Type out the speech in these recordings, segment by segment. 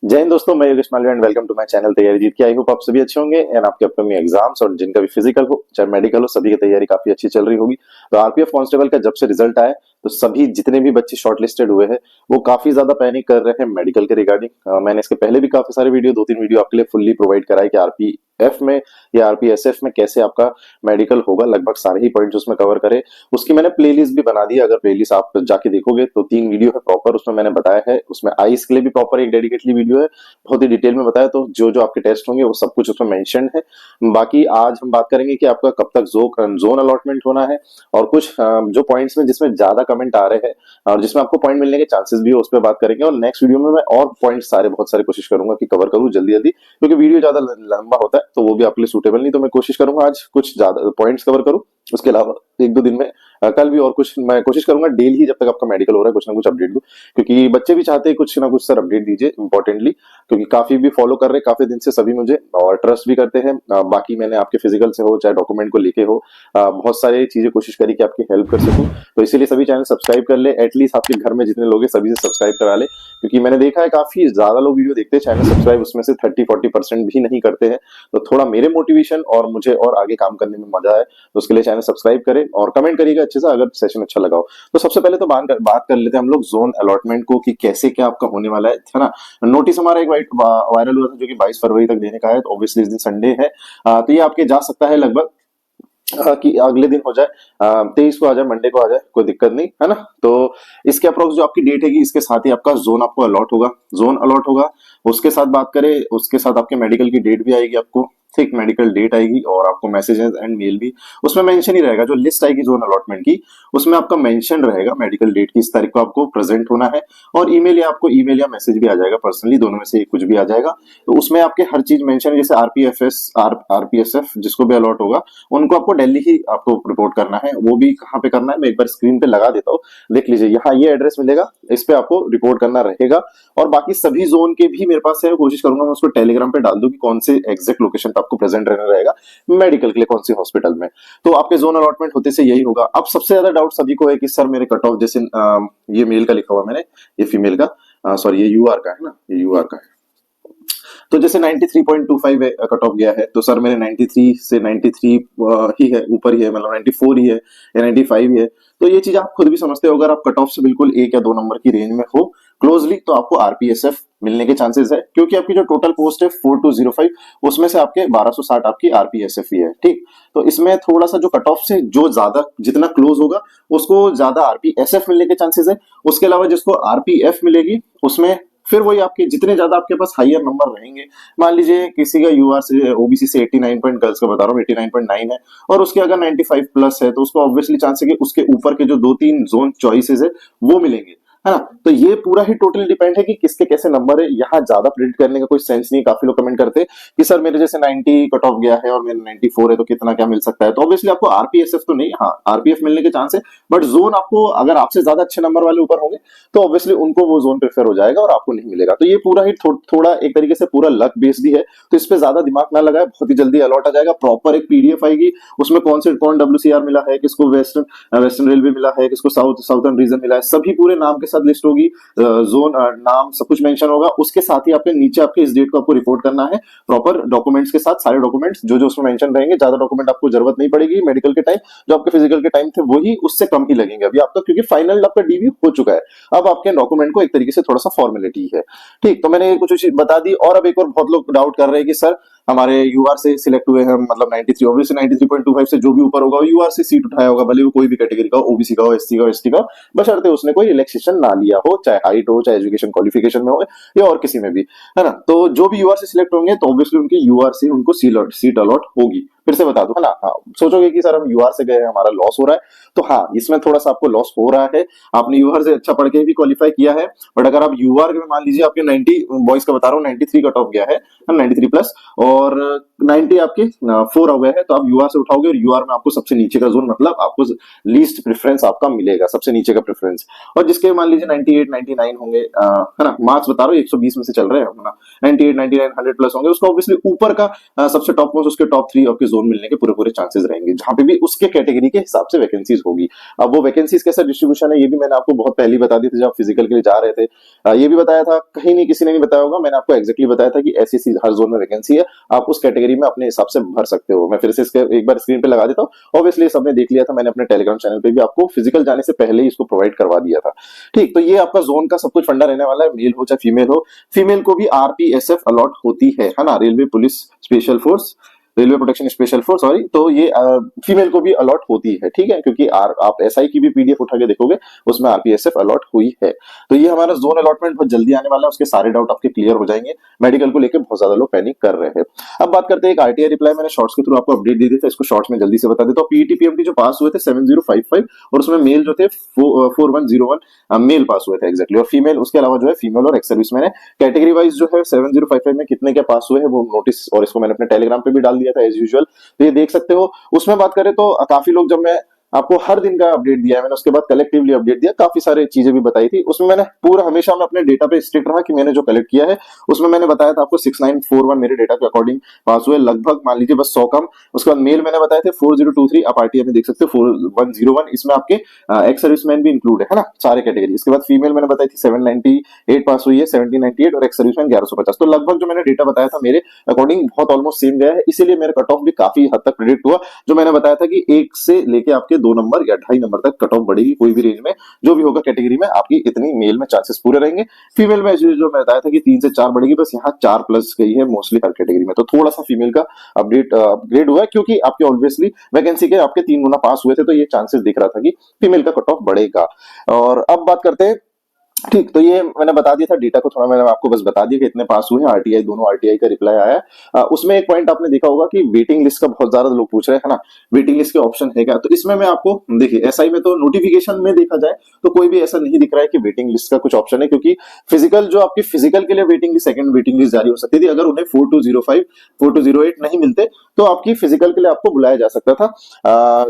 जय हिंद दोस्तों, मैं Yogesh Malviya and welcome to my channel Taiyari Jeet के। आई होप आप सभी अच्छे होंगे एंड आपके अपकमिंग एग्जाम्स और जिनका भी फिजिकल हो चाहे मेडिकल हो, सभी की तैयारी काफी अच्छी चल रही होगी। तो आरपीएफ कांस्टेबल का जब से रिजल्ट आया तो सभी जितने भी बच्चे शॉर्टलिस्टेड हुए हैं वो काफी ज्यादा पैनिक कर रहे हैं मेडिकल के रिगार्डिंग। मैंने इसके पहले भी काफी सारे वीडियो, 2-3 वीडियो आपके लिए फुल्ली प्रोवाइड कराए कि आरपीएफ में या आरपीएसएफ में कैसे आपका मेडिकल होगा, लगभग सारे ही पॉइंट्स उसमें कवर करे। उसकी मैंने प्लेलिस्ट भी बना दी है, अगर प्लेलिस्ट आप जाके देखोगे तो 3 वीडियो है प्रॉपर, उसमें मैंने बताया है। उसमें आईज के लिए भी प्रॉपर एक डेडिकेटली वीडियो है, बहुत ही डिटेल में बताया। तो जो जो आपके टेस्ट होंगे वो सब कुछ उसमें मेंशन है। बाकी आज हम बात करेंगे कि आपका कब तक जोन अलॉटमेंट होना है और कुछ जो पॉइंट्स में जिसमें ज्यादा कमेंट आ रहे हैं और जिसमें आपको पॉइंट मिलने के चांसेस भी है उस पर बात करेंगे। और नेक्स्ट वीडियो में मैं और पॉइंट सारे बहुत सारे कोशिश करूंगा कि कवर करूं जल्दी जल्दी, क्योंकि वीडियो ज्यादा लंबा होता है तो वो भी आपके लिए सूटेबल नहीं। तो मैं कोशिश करूंगा आज कुछ ज्यादा पॉइंट्स कवर करूं, उसके अलावा 1-2 दिन में कल भी और कुछ मैं कोशिश करूंगा डेली ही जब तक आपका मेडिकल हो रहा है कुछ ना कुछ अपडेट दूं, क्योंकि बच्चे भी चाहते हैं कुछ ना कुछ सर अपडेट दीजिए इंपॉर्टेंटली, क्योंकि काफी भी फॉलो कर रहे हैं काफी दिन से सभी मुझे और ट्रस्ट भी करते हैं। बाकी मैंने आपके फिजिकल से हो चाहे डॉक्यूमेंट को लेके हो, बहुत सारी चीजें कोशिश करी कि आपकी हेल्प कर सकूं। तो इसीलिए सभी चैनल सब्सक्राइब कर ले, एटलीस्ट आपके घर में जितने लोग हैं सभी से सब्सक्राइब करा ले, क्योंकि मैंने देखा है काफी ज्यादा लोग वीडियो देखते हैं, चैनल सब्सक्राइब उसमें से 30-40% भी नहीं करते हैं। तो थोड़ा मेरे मोटिवेशन और मुझे और आगे काम करने में मजा है, तो उसके लिए चैनल सब्सक्राइब करें और कमेंट करिएगा अच्छे से अगर सेशन अच्छा लगा हो। तो सबसे पहले तो बात कर लेते हैं हम लोग जोन अलॉटमेंट को कि कैसे क्या आपका होने वाला है ना। नोटिस हमारा एक वायरल हुआ था जो कि 22 फरवरी तक देने का है, तो ऑब्वियसली इस दिन संडे है। तो ये आपके जा सकता है लगभग कि अगले दिन हो जाए, 23 को आ जाए, मंडे को आ जाए, कोई दिक्कत नहीं है ना। तो इसके अप्रोक्स जो आपकी डेट हैगी इसके साथ ही आपका जोन आपको अलॉट होगा, जोन अलॉट होगा। उसके साथ बात करें, उसके साथ आपके मेडिकल की डेट भी आएगी आपको, ठीक, मेडिकल डेट आएगी और आपको मैसेजेस एंड मेल भी उसमें मेंशन ही रहेगा। जो लिस्ट आएगी जोन अलॉटमेंट की उसमें आपका मेंशन रहेगा मेडिकल डेट की, इस तारीख को आपको प्रेजेंट होना है। और ईमेल या आपको ईमेल या मैसेज भी आ जाएगा पर्सनली, दोनों में से एक कुछ भी आ जाएगा। तो उसमें आपके हर चीज मेंशन है, जैसे आरपीएसएफ जिसको भी अलॉट होगा उनको आपको दिल्ली ही आपको रिपोर्ट करना है। वो भी कहाँ पे करना है मैं एक बार स्क्रीन पे लगा देता हूँ, देख लीजिए। यहाँ ये एड्रेस मिलेगा, इस पे आपको रिपोर्ट करना रहेगा। और बाकी सभी जोन के भी मेरे पास है, कोशिश करूंगा मैं उसको टेलीग्राम पे डाल दूं कि कौन से एग्जैक्ट लोकेशन पे आपको प्रेजेंट रहना रहेगा मेडिकल के लिए, कौन सी हॉस्पिटल में। तो आपके जोन अलॉटमेंट होते से यही होगा। अब सबसे ज्यादा डाउट सभी को है कि सर मेरे कट ऑफ, जैसे ये मेल का लिखा हुआ मैंने, ये फीमेल का, सॉरी ये यूआर का है ना, ये यूआर का है। तो जैसे 93.25 कट ऑफ गया है, तो सर मेरे 93 से 93 ही है, ऊपर ही है, मतलब 94 ही है या 95 ही है। तो ये चीज आप खुद भी समझते हो, अगर आप कट ऑफ से बिल्कुल 1 या 2 नंबर की रेंज में हो क्लोजली, तो आपको आरपीएसएफ मिलने के चांसेस है, क्योंकि आपकी जो टोटल पोस्ट है 4205 उसमें से आपके 1260 आपकी आरपीएसएफ ही है, ठीक। तो इसमें थोड़ा सा जो कट ऑफ से जो ज्यादा जितना क्लोज होगा उसको ज्यादा आरपीएसएफ मिलने के चांसेस है। उसके अलावा जिसको आरपीएफ मिलेगी उसमें फिर वही आपके जितने ज्यादा आपके पास हायर नंबर रहेंगे, मान लीजिए किसी का यूआर से ओबीसी से 89 पॉइंट, गर्ल्स का बता रहा हूँ 89.9 है और उसके अगर 95 प्लस है, तो उसको ऑब्वियसली चांस है कि उसके ऊपर के जो 2-3 जोन चॉइसेस है वो मिलेंगे, है ना। तो ये पूरा ही टोटल डिपेंड है कि किसके कैसे नंबर है। यहाँ ज्यादा प्रिडिक्ट करने का कोई सेंस नहीं। काफी लोग कमेंट करते हैं कि सर मेरे जैसे 90 कट ऑफ गया है और मेरे 94 है तो कितना क्या मिल सकता है। तो ऑब्वियसली आपको आरपीएसएफ तो नहीं, हाँ आरपीएफ मिलने के चांस है, बट जोन आपको अगर आपसे ज्यादा अच्छे नंबर वाले ऊपर होंगे तो ऑब्वियसली उनको वो जोन प्रेफर हो जाएगा और आपको नहीं मिलेगा। तो ये पूरा ही थोड़ा एक तरीके से पूरा लक बेस्ड ही है, तो इस पे ज्यादा दिमाग ना लगाए, बहुत ही जल्दी अलॉट आ जाएगा। प्रॉपर एक पीडीएफ आएगी, उसमें कौन डब्ल्यूसीआर मिला है, किसको वेस्टर्न रेलवे मिला है, किसको साउथर्न रीजन मिला है, सभी पूरे नाम के साथ लिस्ट होगी, जोन नाम सब कुछ मेंशन होगा। उसके साथ ही आपके नीचे आपके इस डेट को आपको रिपोर्ट करना है प्रॉपर डॉक्यूमेंट्स के साथ, सारे डॉक्यूमेंट्स जो जो उसमें मेंशन रहेंगे। ज्यादा डॉक्यूमेंट आपको जरूरत नहीं पड़ेगी मेडिकल के टाइम, जो आपके फिजिकल के टाइम थे वही उससे कम ही लगेंगे अभी आपका, क्योंकि फाइनल आपका डीवी हो चुका है। अब आपके डॉक्यूमेंट को एक तरीके से थोड़ा सा फॉर्मेलिटी है, ठीक। तो मैंने कुछ चीज बता दी। और अब एक और बहुत लोग डाउट कर रहे हैं कि सर हमारे यूआर से सिलेक्ट हुए हैं, मतलब 93, ऑब्वियसली 93.25 से जो भी ऊपर होगा वो यूआर से सीट उठाया होगा, भले वो कोई भी कैटेगरी का हो, ओबीसी का हो, एससी का हो, एसटी का हो, बशर्ते उसने कोई रिलैक्सेशन ना लिया हो, चाहे हाइट हो, चाहे एजुकेशन क्वालिफिकेशन में हो या और किसी में भी, है ना। तो जो भी यूआर से सिलेक्ट होंगे तो ऑब्वियसली उनकी यूआर से उनको सीट अलॉट होगी। फिर से बता दो, है ना। हाँ, सोचोगे कि सर हम यूआर से गए हमारा लॉस हो रहा है, तो हाँ इसमें थोड़ा सा आपको लॉस हो रहा है। आपने यूआर से अच्छा पढ़ के भी क्वालिफाई किया है, बट अगर आप यूआर में मान लीजिए आपके 90, बॉयज का बता रहा हूँ 93 कट ऑफ गया है, 93 प्लस, और 90 आपके 4 हो गए हैं, तो आप यूआर से उठाओगे और यूआर में आपको सबसे नीचे का जोन, मतलब आपको लीस्ट प्रेफरेंस आपका मिलेगा, सबसे नीचे का प्रेफरेंस। और जिसके मान लीजिए 98 99 होंगे, है ना, मार्क्स बता रहा हूँ 120 में से चल रहे हैं, है ना, 98 99 100 प्लस होंगे, उसका ऑब्वियसली ऊपर का सबसे टॉप मोस्ट उसके टॉप 3 आपके जोन मिलने के पूरे पूरे चांसेस रहेंगे, जहां पे भी उसके कैटेगरी के हिसाब से वैकेंसीज होगी। अब वो वैकेंसीज कैसा डिस्ट्रीब्यूशन है ये भी मैंने आपको बहुत पहले बता दी थी जब आप फिजिकल के लिए जा रहे थे। ये भी बताया था, कहीं नहीं किसी ने नहीं बताया होगा, मैंने आपको एक्जैक्टली बताया था कि ऐसी हर जोन में वैकेंसी है, आप उस कैटेगरी में अपने हिसाब से भर सकते हो। मैं फिर से इसके एक बार स्क्रीन पे लगा देता हूँ। ऑब्वियसली सबने देख लिया था, मैंने अपने टेलीग्राम चैनल पे भी आपको फिजिकल जाने से पहले ही इसको प्रोवाइड करवा दिया था। ठीक, तो ये आपका जोन का सब कुछ फंडा रहने वाला है, मेल हो चाहे फीमेल हो। फीमेल को भी आरपीएसएफ अलॉट होती है ना, railway police special force, railway protection special force, sorry. तो ये फीमेल को भी अलॉट होती है, ठीक है, क्योंकि आप एसआई की भी पीडीएफ उठा के देखोगे उसमें आरपीएसएफ अलॉट हुई है। तो ये हमारा जोन अलॉटमेंट बहुत जल्दी आने वाला है, उसके सारे डाउट आपके क्लियर हो जाएंगे। मेडिकल को लेकर बहुत ज्यादा लोग पैनिक कर रहे हैं। अब बात करते हैं एक आरटीआई रिप्लाई, मैंने शॉर्ट्स के थ्रू आपको अपडेट दी थी, इसको शॉर्ट्स में जल्दी से बता देता हूँ। पीईटी पीएमटी जो पास हुए थे 7055 और उसमें मेल जो थे 4101 मेल पास हुए थे एग्जैक्टली, और फीमेल उसके अलावा जो है फीमेल और एक्स सर्विसमैन है। कैटेगरी वाइज जो है 7055 में कितने के पास हुए हैं वो नोटिस, और इसको मैंने अपने टेलीग्राम पे भी डाल दिया था एज यूजुअल, तो ये देख सकते हो। उसमें बात करें तो काफी लोग, जब मैं आपको हर दिन का अपडेट दिया है मैंने, उसके बाद कलेक्टिवली अपडेट दिया, काफी सारी चीजें भी बताई थी उसमें। मैंने पूरा हमेशा मैं अपने डेटा पे स्ट्रिक्ट रहा कि मैंने जो कलेक्ट किया है उसमें मैंने बताया था आपको 6941 मेरे डेटा के अकॉर्डिंग पास हुए, लगभग मान लीजिए बस 100 कम। उसके बाद मेल मैंने बताए थे 4023, आप आरटीआई में देख सकते हो 4101, इसमें आपके एक्स सर्विसमैन भी इंक्लूड है ना, सारे कैटेगरी। इसके बाद फीमेल मैंने बताई थी 798 पास हुई है, 1798, और एक्स सर्विसमैन 1150। तो लगभग जो मैंने डेटा बताया था मेरे अकॉर्डिंग बहुत ऑलमोस्ट सेम गया है, इसीलिए मेरा कट ऑफ भी काफी हद तक प्रेडिक्ट हुआ। जो मैंने बताया था कि 1 से लेके आपके 2 नंबर या 2.5 नंबर तक कट ऑफ बढ़ेगी, कोई भी रेंज में जो भी होगा कैटेगरी में, आपकी इतनी मेल में चांसेस पूरे रहेंगे। फीमेल में जो मैं बताया था कि 3 से 4 बढ़ेगी, बस यहाँ 4 प्लस गई है मोस्टली हर कैटेगरी में। तो थोड़ा सा फीमेल का अपग्रेड हुआ है, क्योंकि आपके ऑब्वियसली वैकेंसी के आपके 3 गुना पास हुए थे, तो ये चांसेस दिख रहा था कि फीमेल का कट ऑफ बढ़ेगा। और अब बात करते हैं, ठीक, तो ये मैंने बता दिया था डेटा को, थोड़ा मैंने आपको बस बता दिया कि इतने पास हुए हैं। आरटीआई, दोनों आरटीआई का रिप्लाई आया है। उसमें एक पॉइंट आपने देखा होगा कि वेटिंग लिस्ट का बहुत ज्यादा लोग पूछ रहे हैं ना, वेटिंग लिस्ट के ऑप्शन है क्या? तो इसमें मैं आपको देखिए, एसआई में तो नोटिफिकेशन में देखा जाए तो कोई भी ऐसा नहीं दिख रहा है कि वेटिंग लिस्ट का कुछ ऑप्शन है, क्योंकि फिजिकल जो आपकी फिजिकल के लिए waiting list, second waiting list जारी हो सकती थी। अगर उन्हें 4205 4208 नहीं मिलते तो आपकी फिजिकल के लिए आपको बुलाया जा सकता था।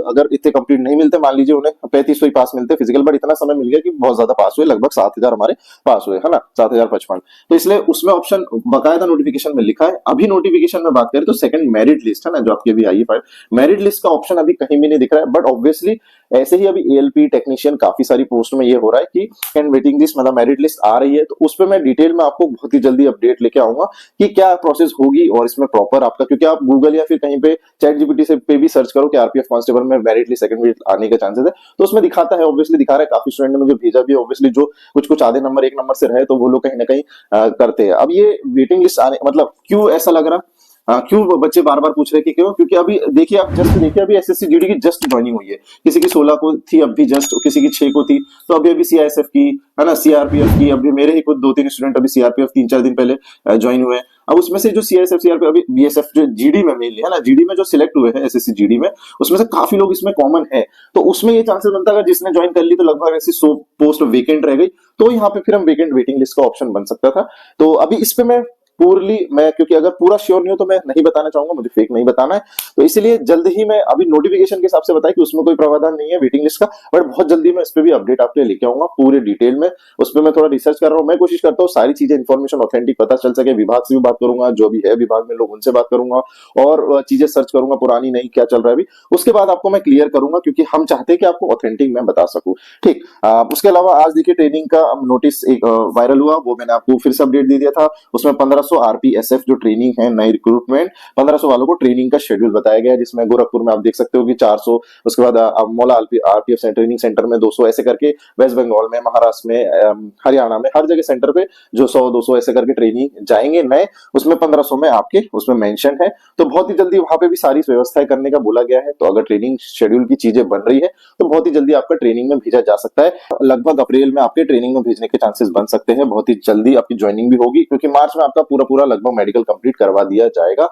अगर इतने कंप्लीट नहीं मिलते, मान लीजिए उन्हें 3500 ही पास मिलते फिजिकल, बट इतना समय मिल गया कि बहुत ज्यादा पास हुए, लगभग 7000 हमारे पास हुए, है ना, 7055। तो इसलिए उसमें ऑप्शन बकायदा नोटिफिकेशन में लिखा है। अभी नोटिफिकेशन में बात करें तो सेकंड मेरिट लिस्ट है ना, जो आपकी अभी आई है, मेरिट लिस्ट का ऑप्शन अभी कहीं भी नहीं दिख रहा है। बट ऑब्वियसली ऐसे ही अभी एएलपी टेक्नीशियन काफी सारी पोस्ट में ये हो रहा है कि सेकंड वेटिंग लिस्ट मतलब मेरिट लिस्ट आ रही है, तो उस पर मैं डिटेल में आपको बहुत ही जल्दी अपडेट लेके आऊंगा कि क्या प्रोसेस होगी, और इसमें प्रॉपर आपका, क्योंकि आप गूगल या फिर कहीं पे चैट जीपीटी से पे भी सर्च करो कि आरपीएफ कांस्टेबल में मेरिट लिस्ट सेकंड वेट आने का चांसेस है, तो उसमें दिखाता है, ऑब्वियसली दिखा रहा है। काफी स्टूडेंट ने मुझे भेजा भी, ऑब्वियसली जो कुछ कुछ आधे नंबर 1 नंबर से रहे तो वो लोग कहीं ना कहीं करते हैं। अब ये वेटिंग लिस्ट आने मतलब क्यों ऐसा लग रहा, क्यों बच्चे बार बार पूछ रहे कि क्यों? क्योंकि अभी देखिए, आप जस्ट देखिए, अभी एसएससी जीडी की जस्ट ज्वाइनिंग हुई है, किसी की 16 को थी, अभी जस्ट किसी की 6 को थी, तो अभी अभी सीआईएसएफ की, है ना, सीआरपीएफ की, अभी मेरे ही कुछ 2-3 स्टूडेंट अभी सीआरपीएफ 3-4 दिन पहले ज्वाइन हुए हैं। अब उसमें से जो सीआईएसएफ सीआरपीएफ अभी बीएसएफ जो जीडी में मेनली है ना, जीडी में जो सिलेक्ट हुए हैं एसएससी जीडी में, उसमें से काफी लोग इसमें कॉमन है, तो उसमें ये चांसेस बनता है अगर जिसने ज्वाइन कर ली तो लगभग ऐसी 100 पोस्ट वेकेंट रह गई, तो यहाँ पे फिर हम वेकेंट वेटिंग लिस्ट का ऑप्शन बन सकता था। तो अभी इस पे मैं पूर्ली मैं, क्योंकि अगर पूरा श्योर नहीं हो तो मैं नहीं बताना चाहूंगा, मुझे फेक नहीं बताना है, तो इसलिए जल्द ही मैं अभी नोटिफिकेशन के हिसाब से बताया कि उसमें कोई प्रावधान नहीं है वेटिंग लिस्ट का, बट बहुत जल्दी मैं इस पे भी अपडेट आपके लिए लेके आऊंगा पूरे डिटेल में। उस पर मैं थोड़ा रिसर्च कर रहा हूँ, मैं कोशिश करता हूँ सारी चीजें इन्फॉर्मेशन ऑथेंटिक पता चल सके। विभाग से भी बात करूंगा, जो भी है विभाग में लोग उनसे बात करूंगा, और चीजें सर्च करूंगा पुरानी नई क्या चल रहा है अभी, उसके बाद आपको मैं क्लियर करूंगा, क्योंकि हम चाहते हैं कि आपको ऑथेंटिक मैं बता सकूं। ठीक, उसके अलावा आज देखिए ट्रेनिंग का नोटिस एक वायरल हुआ, वो मैंने आपको फिर से अपडेट दे दिया था। उसमें 1500 आरपीएसएफ जो ट्रेनिंग है, नई रिक्रूटमेंट 1500 वालों को ट्रेनिंग का शेड्यूल बताया गया है, जिसमें गोरखपुर में आप देख सकते हो कि 400, उसके बाद मौला आरपीएफ ट्रेनिंग सेंटर में 200, ऐसे करके वेस्ट बंगाल में, महाराष्ट्र में, हरियाणा में, हर जगह सेंटर पे जो 100-200 ऐसे करके ट्रेनिंग जाएंगे नए, उसमें 1500 में आपके उसमें मेंशन है। तो बहुत ही जल्दी वहां पे भी सारी व्यवस्थाएं करने का बोला गया है, तो अगर ट्रेनिंग शेड्यूल की चीजें बन रही है तो बहुत ही जल्दी आपका ट्रेनिंग में भेजा जा सकता है। लगभग अप्रैल में आपके ट्रेनिंग में भेजने के चांसेस बन सकते हैं, बहुत ही जल्दी आपकी ज्वाइनिंग भी होगी, क्योंकि मार्च में आपका पूरा पूरा लगभग मेडिकल कंप्लीट करवा दिया जाएगा।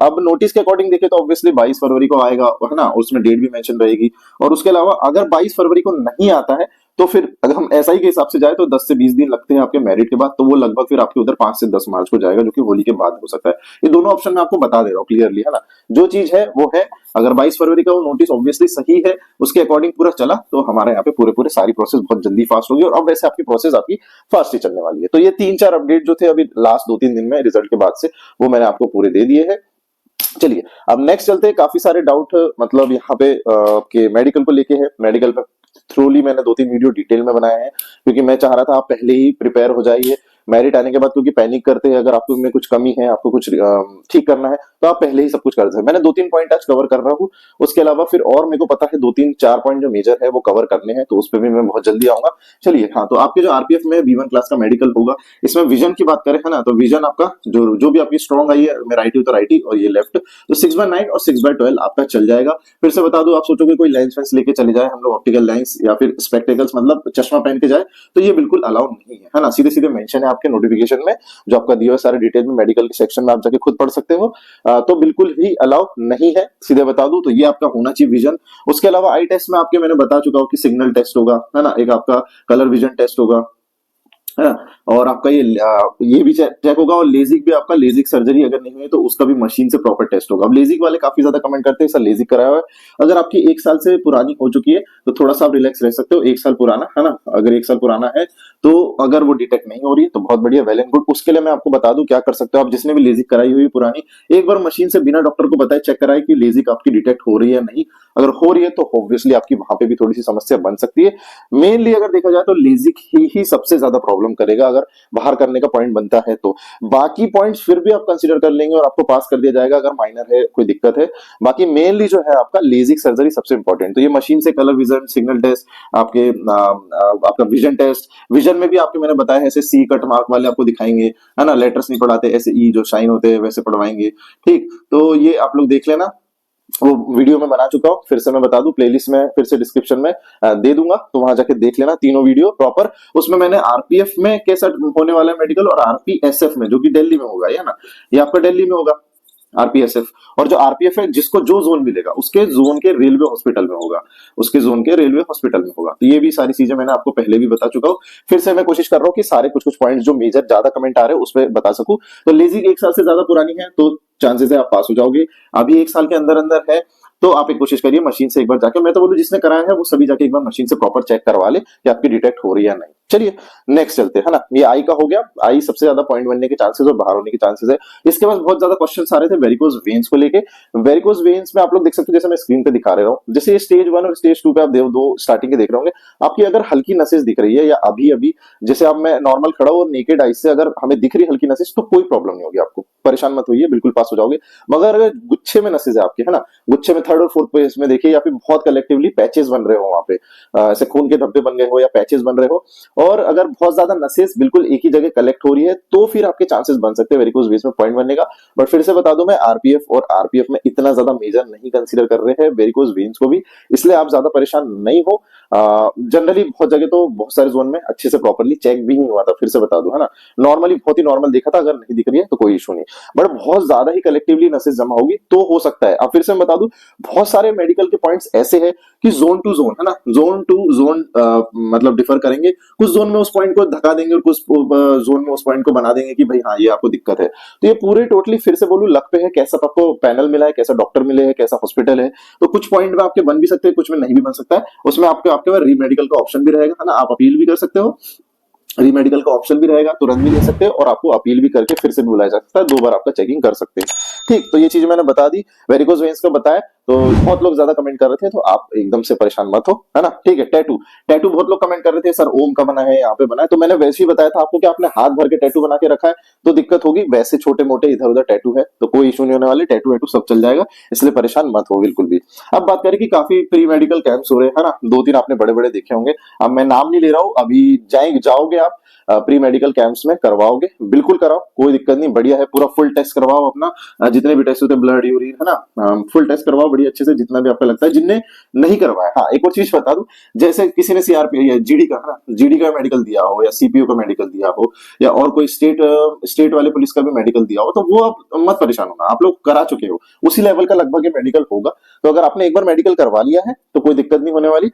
अब नोटिस के अकॉर्डिंग देखें तो ऑब्वियसली 22 फरवरी को आएगा, है ना, उसमें डेट भी मेंशन रहेगी। और उसके अलावा अगर 22 फरवरी को नहीं आता है तो फिर अगर हम एसआई के हिसाब से जाए तो 10 से 20 दिन लगते हैं आपके मेरिट के बाद, तो वो लगभग फिर आपके उधर 5 से 10 मार्च को जाएगा, जो कि होली के बाद हो सकता है। ये दोनों ऑप्शन मैं आपको बता दे रहा हूँ क्लियरली, है ना, जो चीज है वो है। अगर 22 फरवरी का वो नोटिस ऑब्वियसली सही है, उसके अकॉर्डिंग पूरा चला, तो हमारे यहाँ पे पूरे पूरे सारी प्रोसेस बहुत जल्दी फास्ट होगी, और अब वैसे आपकी प्रोसेस आपकी फास्ट ही चलने वाली है। तो ये 3-4 अपडेट जो थे अभी लास्ट 2-3 दिन में रिजल्ट के बाद से, वो मैंने आपको पूरे दे दिए हैं। चलिए अब नेक्स्ट चलते हैं। काफी सारे डाउट मतलब यहाँ पे आपके मेडिकल को लेके है। मेडिकल पे थ्रूली मैंने 2-3 वीडियो डिटेल में बनाए हैं क्योंकि मैं चाह रहा था आप पहले ही प्रिपेयर हो जाइए मेरिट आने के बाद, क्योंकि पैनिक करते हैं अगर आपको में कुछ कमी है, आपको कुछ ठीक करना है तो आप पहले ही सब कुछ कर सकते हैं। मैंने 2-3 पॉइंट आज कवर कर रहा हूँ, उसके अलावा फिर और मेरे को पता है 2-3-4 पॉइंट जो मेजर है वो कवर करने हैं, तो उस पर भी मैं बहुत जल्दी आऊंगा। चलिए हाँ, तो आपके जो आरपीएफ में B1 क्लास का मेडिकल होगा, इसमें विजन की बात करें है ना, तो विजन आपका जो जो भी आपकी स्ट्रॉन्ग आई है, मैं राइट हूँ तो राइट और ये लेफ्ट, तो 6/9 और 6/12 आपका चल जाएगा। फिर से बता दूं, आप सोचोगे कोई लेंस वेंस लेके चले जाए हम लोग, ऑप्टिकल लेंस या फिर स्पेक्टेकल्स मतलब चश्मा पहन के जाए, तो ये बिल्कुल अलाउ नहीं है ना। सीधे सीधे मेंशन है आपके नोटिफिकेशन में, जो आपका दिया हुआ सारे डिटेल में मेडिकल के सेक्शन में आप जाके खुद पढ़ सकते हो। तो बिल्कुल ही अलाउ नहीं है, सीधे बता दूं तो ये आपका होना चाहिए विजन। उसके अलावा आई टेस्ट में आपके मैंने बता चुका हूं कि सिग्नल टेस्ट होगा है ना, एक आपका कलर विजन टेस्ट होगा है ना, और आपका ये भी चेक होगा, और लेजिक भी आपका, लेजिक सर्जरी अगर नहीं हुई तो उसका भी मशीन से प्रॉपर टेस्ट होगा। अब लेजिक वाले काफी ज्यादा कमेंट करते हैं सर लेजिक कराया हुआ है, अगर आपकी 1 साल से पुरानी हो चुकी है तो थोड़ा सा आप रिलैक्स रह सकते हो। 1 साल पुराना है ना, अगर 1 साल पुराना है तो अगर वो डिटेक्ट नहीं हो रही है तो बहुत बढ़िया, वेल एंड गुड। उसके लिए मैं आपको बता दूं क्या कर सकते हो आप, जिसने भी लेजिक कराई हुई पुरानी, एक बार मशीन से बिना डॉक्टर को बताए चेक कराए कि लेजिक आपकी डिटेक्ट हो रही है नहीं। अगर हो रही है तो ऑब्वियसली आपकी वहां पे भी थोड़ी सी समस्या बन सकती है। मेनली अगर देखा जाए तो लेजिक ही सबसे ज्यादा प्रॉब्लम करेगा अगर बाहर करने का पॉइंट बनता है तो। बाकी पॉइंट्स फिर भी आप कंसीडर कर लेंगे और आपको पास कर दिया जाएगा अगर माइनर है, कोई दिक्कत है। बाकी मेनली जो है आपका लेजिक सर्जरी सबसे इंपॉर्टेंट, तो ये मशीन से कलर विजन, सिग्नल टेस्ट, आपके आपका विजन टेस्ट, विजन में भी आपके मैंने बताया है ऐसे सी कट मार्क वाले आपको दिखाएंगे है ना, लेटर्स नहीं पढ़ाते, ऐसे ई जो शाइन होते हैं वैसे पढ़वाएंगे। ठीक, तो ये आप लोग देख लेना, वो वीडियो में बना चुका हूं, फिर से मैं बता दूं प्लेलिस्ट में फिर से डिस्क्रिप्शन में दे दूंगा, तो वहां जाके देख लेना तीनों वीडियो प्रॉपर। उसमें मैंने आरपीएफ में कैसा होने वाला है मेडिकल, और आरपीएसएफ में जो कि दिल्ली में होगा, है ना, ये आपका दिल्ली में होगा आरपीएसएफ। और जो आरपीएफ है जिसको जो जोन मिलेगा उसके जोन के रेलवे हॉस्पिटल में होगा, उसके जोन के रेलवे हॉस्पिटल में होगा। तो ये भी सारी चीजें मैंने आपको पहले भी बता चुका हूँ, फिर से मैं कोशिश कर रहा हूँ कि सारे कुछ कुछ पॉइंट जो मेजर ज्यादा कमेंट आ रहे हैं उस पर बता सकूं। तो लेजिक 1 साल से ज्यादा पुरानी है तो चांसेस है आप पास हो जाओगे। अभी 1 साल के अंदर अंदर है तो आप एक कोशिश करिए मशीन से एक बार जाके, मैं तो बोलूं जिसने कराया है वो सभी जाके एक बार मशीन से प्रॉपर चेक करवा ले कि आपकी डिटेक्ट हो रही है या नहीं। चलिए नेक्स्ट चलते हैं, है ना, ये आई का हो गया। आई सबसे ज्यादा पॉइंट बनने के चांसेस और बाहर होने के चांसेस है। इसके बाद बहुत ज्यादा क्वेश्चन आ रहे थे वेरिकोज वेन्स को लेके। वेरिकोज वेन्स में आप लोग देख सकते हो, जैसे मैं स्क्रीन पे दिखा रहा हूँ, जैसे स्टेज 1 और स्टेज 2 पे आप दो स्टार्टिंग के देख रहे होंगे, आपकी अगर हल्की नसेज दिख रही है या अभी अभी जैसे अब मैं नॉर्मल खड़ा हूं और नेकेड आई से अगर हमें दिख रही है हल्की नसेज तो कोई प्रॉब्लम नहीं होगी, आपको परेशान मत होइए, बिल्कुल पास हो जाओगे। मगर अगर गुच्छे में नसेज है आपके, है ना, गुच्छे में 3rd और 4th पेज में देखिए या फिर बहुत कलेक्टिवली पैचेस बन रहे हो वहां पे, ऐसे खून के धब्बे बन गए हो या पैचेस बन रहे हो, और अगर बहुत ज्यादा नसेस बिल्कुल एक ही जगह कलेक्ट हो रही है तो फिर आपके चांसेस बन सकते हैं वेरिकोज वेन्स में पॉइंट बनने का। बट फिर से बता दूं, मैं आरपीएफ और आरपीएफ में इतना ज्यादा मेजर नहीं कंसीडर कर रहे हैं वेरिकोज वेन्स को भी, इसलिए आप ज्यादा परेशान नहीं हो। जनरली बहुत जगह तो बहुत सारे जोन में अच्छे से प्रॉपरली चेक भी नहीं हुआ था, फिर से बता दूं, है ना, नॉर्मली बहुत ही नॉर्मल देखा था, अगर नहीं दिख रही है तो कोई इशू नहीं। बट बहुत ज्यादा ही कलेक्टिवली नसेस जमा होगी तो हो सकता है। अब फिर से मैं बता दूं, बहुत सारे मेडिकल के पॉइंट्स ऐसे हैं कि जोन टू जोन, है ना, जोन टू जोन मतलब डिफर करेंगे, कुछ जोन में उस पॉइंट को धक्का देंगे और कुछ जोन में उस पॉइंट को बना देंगे कि भाई हाँ ये आपको दिक्कत है। तो ये पूरे टोटली फिर से बोलूं लक पे है, कैसा आपको पैनल मिला है, कैसा डॉक्टर मिले हैं, कैसा हॉस्पिटल है। तो कुछ पॉइंट में आपके बन भी सकते हैं, कुछ में नहीं भी बन सकता है, उसमें आपके आपके पास रीमेडिकल का ऑप्शन भी रहेगा, है ना, आप अपील भी कर सकते हो, रीमेडिकल का ऑप्शन भी रहेगा, तुरंत भी ले सकते हैं और आपको अपील भी करके फिर से भी बुलाया जा सकता है, 2 बार आपका चेकिंग कर सकते हैं। ठीक, तो ये चीज मैंने बता दी, वेरिकोज वेन्स का बताया, तो बहुत लोग ज्यादा कमेंट कर रहे थे तो आप एकदम से परेशान मत हो, है ना। ठीक है, टैटू, टैटू बहुत लोग कमेंट कर रहे थे सर ओम का बना है, यहाँ पे बना है, तो मैंने वैसे ही बताया था आपको कि आपने हाथ भर के टैटू बना के रखा है तो दिक्कत होगी, वैसे छोटे मोटे इधर उधर टैटू है तो कोई इशू नहीं होने वाले, टैटू वैटू सब चल जाएगा, इसलिए परेशान मत हो बिल्कुल भी। अब बात करें कि काफी प्री मेडिकल कैंप्स हो रहे हैं, है ना, 2-3 आपने बड़े बड़े देखे होंगे, अब मैं नाम नहीं ले रहा हूँ, अभी जाओगे आप प्री मेडिकल कैंप्स में, करवाओगे, बिल्कुल कराओ, कोई दिक्कत नहीं, बढ़िया है, पूरा फुल टेस्ट करवाओ अपना, जितने भी टेस्ट होते हैं ब्लड यूरिन, है ना, फुल टेस्ट करवाओ बढ़िया अच्छे से, जितना भी आपको लगता है। जिनने नहीं करवाया, हाँ एक और चीज बता दूं, जैसे किसी ने सीआरपी या जीडी का, है ना, जीडी का मेडिकल दिया हो या सीपीओ का मेडिकल दिया हो या और कोई स्टेट वाले पुलिस का भी मेडिकल दिया हो, तो वो आप मत परेशान होना, आप लोग करा चुके हो, उसी लेवल का लगभग ये मेडिकल होगा। तो अगर आपने एक बार मेडिकल करवा लिया है तो कोई दिक्कत नहीं होने वाली।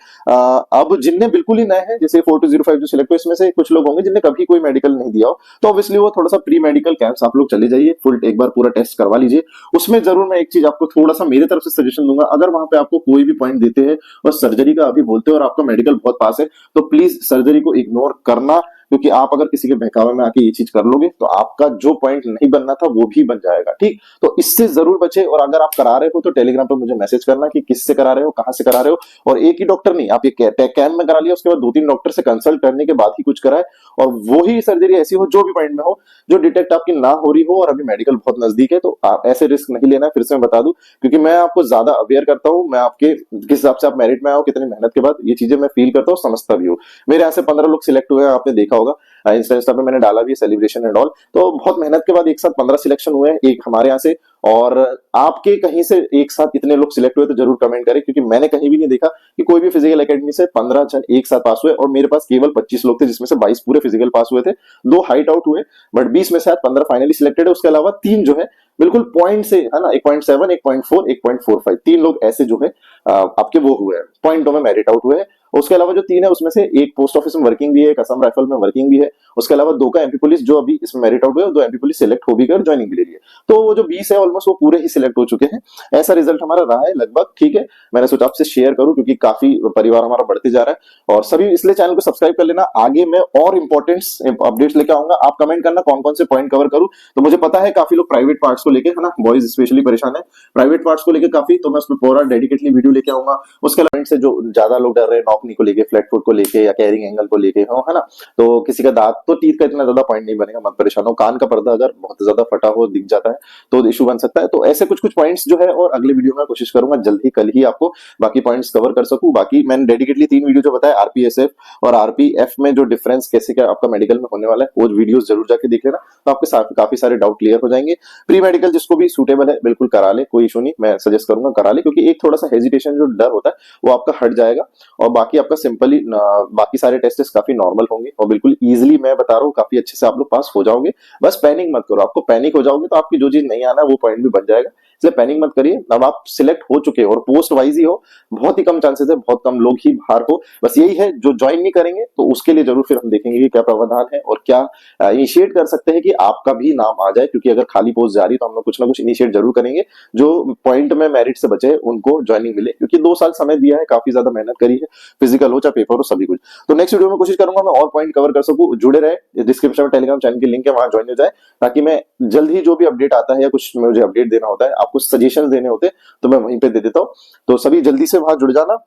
अब जिनने बिल्कुल ही नए हैं, जैसे 4205 जो सिलेक्ट हो, इसमें से कुछ लोग होंगे जिनने कभी कोई मेडिकल नहीं दिया हो, तो ऑब्वियसली वो थोड़ा सा प्री मेडिकल कैंप्स आप लोग चले जाइए, फुल एक बार पूरा टेस्ट करवा लीजिए। उसमें जरूर मैं एक चीज आपको थोड़ा सा मेरे तरफ से सजेशन दूंगा, अगर वहां पे आपको कोई भी पॉइंट देते हैं और सर्जरी का अभी बोलते हैं और आपका मेडिकल बहुत पास है, तो प्लीज सर्जरी को इग्नोर करना क्योंकि आप अगर किसी के बहकावे में आके ये चीज कर लोगे तो आपका जो पॉइंट नहीं बनना था वो भी बन जाएगा। ठीक, तो इससे जरूर बचे। और अगर आप करा रहे हो तो टेलीग्राम पर मुझे मैसेज करना कि किससे करा रहे हो, कहां से करा रहे हो। और एक ही डॉक्टर नहीं, आप ये कैम्प में करा लिया, उसके बाद 2-3 डॉक्टर से कंसल्ट करने के बाद ही कुछ कराए, और वो ही सर्जरी ऐसी हो जो भी पॉइंट में हो, जो डिटेक्ट आपकी ना हो रही हो और अभी मेडिकल बहुत नजदीक है, तो आप ऐसे रिस्क नहीं लेना। फिर से मैं बता दूं, क्योंकि मैं आपको ज्यादा अवेयर करता हूं, मैं आपके किस हिसाब से आप मेरिट में आओ, कितनी मेहनत के बाद, ये चीजें मैं फील करता हूँ, समझता भी हूँ। मेरे यहाँ से 15 लोग सिलेक्ट हुए हैं, आपने देखा होगा इंस्टा पे मैंने डाला भी सेलिब्रेशन एंड ऑल। तो बहुत मेहनत के बाद एक साथ 15 सिलेक्शन हुए हैं, एक हमारे यहाँ से। और आपके कहीं से एक साथ इतने लोग सिलेक्ट हुए तो जरूर कमेंट करें, क्योंकि मैंने कहीं भी नहीं देखा कि कोई भी फिजिकल एकेडमी से 15 जन एक साथ पास हुए। और मेरे पास केवल 25 लोग थे, जिसमें से 22 पूरे फिजिकल पास हुए थे, 2 हाइट आउट हुए, बट 20 में से आज 15 फाइनली सिलेक्टेड है। उसके अलावा 3 जो है बिल्कुल पॉइंट से, है ना, 1.7, 1.4, 1.45, 3 लोग ऐसे जो है आपके वो हुए हैं, पॉइंटों में मेरिट आउट हुए हैं। उसके अलावा जो 3 है उसमें से एक पोस्ट ऑफिस में वर्किंग भी है, एक असम राइफल में वर्किंग भी है। उसके अलावा 2 का एमपी पुलिस जो अभी इसमें मेरिट आउट हुए, 2 एमपी पुलिस सिलेक्ट हो भी गए और ज्वाइनिंग भी ले लिए। तो वो जो 20 है ऑलमोस्ट वो पूरे ही सिलेक्ट हो चुके हैं। ऐसा रिजल्ट हमारा रहा है लगभग। ठीक है, मैंने सोचा आपसे शेयर करूं, क्योंकि काफी परिवार हमारा बढ़ते जा रहा है। और सभी इसलिए चैनल को सब्सक्राइब कर लेना, आगे मैं और इंपॉर्टेंट अपडेट्स लेके आऊंगा। आप कमेंट करना कौन कौन से पॉइंट कवर करूं। तो मुझे पता है काफी लोग प्राइवेट पार्ट्स को लेके, है ना, बॉयज स्पेशली परेशान है प्राइवेट पार्ट्स को लेके काफी, तो मैं उसमें पूरा डेडिकेटली वीडियो लेके आऊंगा। उसके अलावा से जो ज्यादा लोग डर रहे हैं नॉकनी को लेके, फ्लैट फुट को लेके या कैरिंग एंगल को लेके हो, है ना, तो किसी का दांत तो टीथ का इतना ज्यादा पॉइंट नहीं बनेगा, मत परेशान हो। कान का पर्दा अगर बहुत ज्यादा फटा हो, दिख जाता है, तो इशू बन सकता है। तो ऐसे कुछ कुछ पॉइंट्स जो है, और अगले वीडियो में कोशिश करूंगा जल्द ही, कल ही आपको बाकी पॉइंट्स कवर कर सकूं। बाकी मैंने डेडिकेटली 3 वीडियो जो बताया, आरपीएसएफ और आरपीएफ में जो डिफरेंस कैसे क्या आपका मेडिकल में होने वाला है, वो वीडियोस जरूर जाके देख लेना, तो आपके काफी सारे डाउट क्लियर हो जाएंगे। प्री मेडिकल जिसको भी सूटेबल है बिल्कुल करा ले, कोई इशू नहीं, मैं सजेस्ट करूंगा करा ले, क्योंकि एक थोड़ा सा हेजिटेशन जो डर होता है वो आपका हट जाएगा। और बाकी आपका सिंपली बाकी सारे टेस्ट काफी नॉर्मल होंगे, और बिल्कुल इजीली मैं बता रहा हूँ, काफी अच्छे से आप लोग पास हो जाओगे। बस पैनिक मत करो, आपको पैनिक हो जाओगे तो आपकी जो चीज नहीं आना वो पॉइंट भी बन जाएगा, इसलिए पैनिक मत करिए। अब आप सिलेक्ट हो चुके हो और पोस्ट वाइज ही हो, बहुत ही कम चांसेस है, बहुत कम लोग ही बाहर हो। बस यही है, जो ज्वाइन नहीं करेंगे तो उसके लिए जरूर फिर हम देखेंगे कि क्या प्रावधान है और क्या इनिशिएट कर सकते हैं कि आपका भी नाम आ जाए। क्योंकि अगर खाली पोस्ट जा रही है तो हम लोग कुछ ना कुछ इनिशिएट जरूर करेंगे, जो पॉइंट में मेरिट से बचे उनको ज्वाइनिंग मिले, क्योंकि 2 साल समय दिया है, काफी ज्यादा मेहनत करी है, फिजिकल हो चाहे पेपर हो, सभी कुछ। तो नेक्स्ट वीडियो में कोशिश करूंगा मैं और पॉइंट कवर कर सकूं। जुड़े रहे, डिस्क्रिप्शन में टेलीग्राम चैनल की लिंक है, वहां ज्वाइन हो जाए, ताकि मैं जल्द ही जो भी अपडेट आता है या कुछ मुझे अपडेट देना होता है, आपको सजेशन देने होते हैं, तो मैं वहीं पे दे देता हूं। तो सभी जल्दी से वहां जुड़ जाना।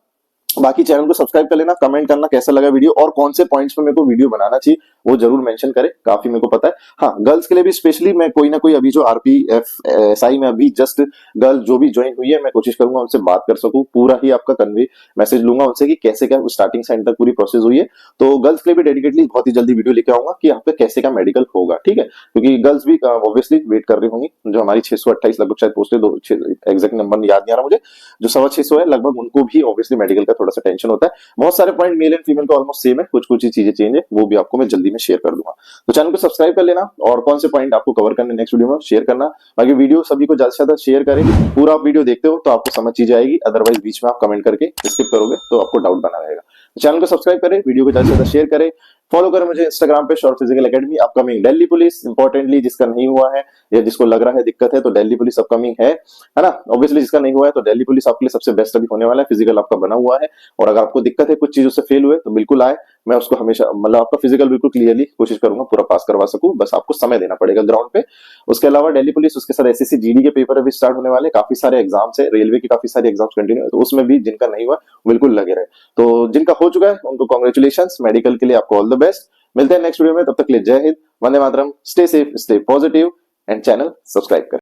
बाकी चैनल को सब्सक्राइब कर लेना, कमेंट करना कैसा लगा वीडियो और कौन से पॉइंट्स पे मेरे को वीडियो बनाना चाहिए वो जरूर मेंशन करें, काफी मेरे को पता है। हाँ, गर्ल्स के लिए भी स्पेशली मैं कोई ना कोई, अभी जो आरपीएफ एसआई में अभी जस्ट गर्ल जो भी ज्वाइन हुई है, मैं कोशिश करूंगा उनसे बात कर सकूं, पूरा ही आपका कन्वे मैसेज लूंगा उनसे कि कैसे क्या स्टार्टिंग से एंड तक पूरी प्रोसेस हुई है। तो गर्ल्स के लिए भी डेडिकेटली बहुत ही जल्दी वीडियो लेके आऊंगा कि यहाँ पे कैसे क्या मेडिकल होगा। ठीक है, क्योंकि गर्ल्स भी ऑब्वियसली वेट कर रही होंगी, जो हमारी 628 लगभग शायद पोस्ट है, एग्जैक्ट नंबर याद नहीं आ रहा मुझे, जो 625 है लगभग, उनको भी ऑब्वियसली मेडिकल का थोड़ा सा टेंशन होता है। बहुत सारे पॉइंट मेल एंड फीमेल का ऑलमोस्ट सेम है, कुछ कुछ ही चीजें चेंज है, वो भी आपको मैं जल्दी में शेयर कर दूंगा। तो चैनल को सब्सक्राइब कर लेना, और कौन से पॉइंट आपको कवर करने नेक्स्ट वीडियो में शेयर करना। बाकी वीडियो सभी को ज्यादा से ज्यादा शेयर करें, पूरा आप वीडियो देखते हो तो आपको समझ चीज आएगी, अदरवाइज बीच में आप कमेंट करके स्किप करोगे तो आपको डाउट बना रहेगा। तो चैनल को सब्सक्राइब करें, वीडियो को ज्यादा से ज्यादा शेयर करें, फॉलो करें मुझे इंस्टाग्राम पे short physical academy. Upcoming Delhi police, importantly जिसका नहीं हुआ है या जिसको लग रहा है दिक्कत है, तो दिल्ली पुलिस अपकमिंग है ना, ऑब्वियसली जिसका नहीं हुआ है तो दिल्ली पुलिस आपके लिए सबसे बेस्ट अभी होने वाला है। फिजिकल आपका बना हुआ है, और अगर आपको दिक्कत है कुछ चीजों से फेल हुए तो बिल्कुल आए, मैं उसको हमेशा, मतलब आपका फिजिकल बिल्कुल क्लियरली कोशिश करूंगा पूरा पास करवा सकूं, बस आपको समय देना पड़ेगा ग्राउंड पे। उसके अलावा दिल्ली पुलिस, उसके साथ एसएससी जीडी के पेपर अभी स्टार्ट होने वाले, काफी सारे एग्जाम्स है, रेलवे की काफी सारे एग्जाम्स कंटिन्यू है, तो उसमें भी जिनका नहीं हुआ बिल्कुल लगे रहे। तो जिनका हो चुका है उनको कॉन्ग्रेचुलेशन, मेडिकल के लिए आपको ऑल द बेस्ट। मिलते हैं नेक्स्ट वीडियो में, तब तक के लिए जय हिंद, वंदे मातरम, stay safe, stay positive, and channel subscribe करें।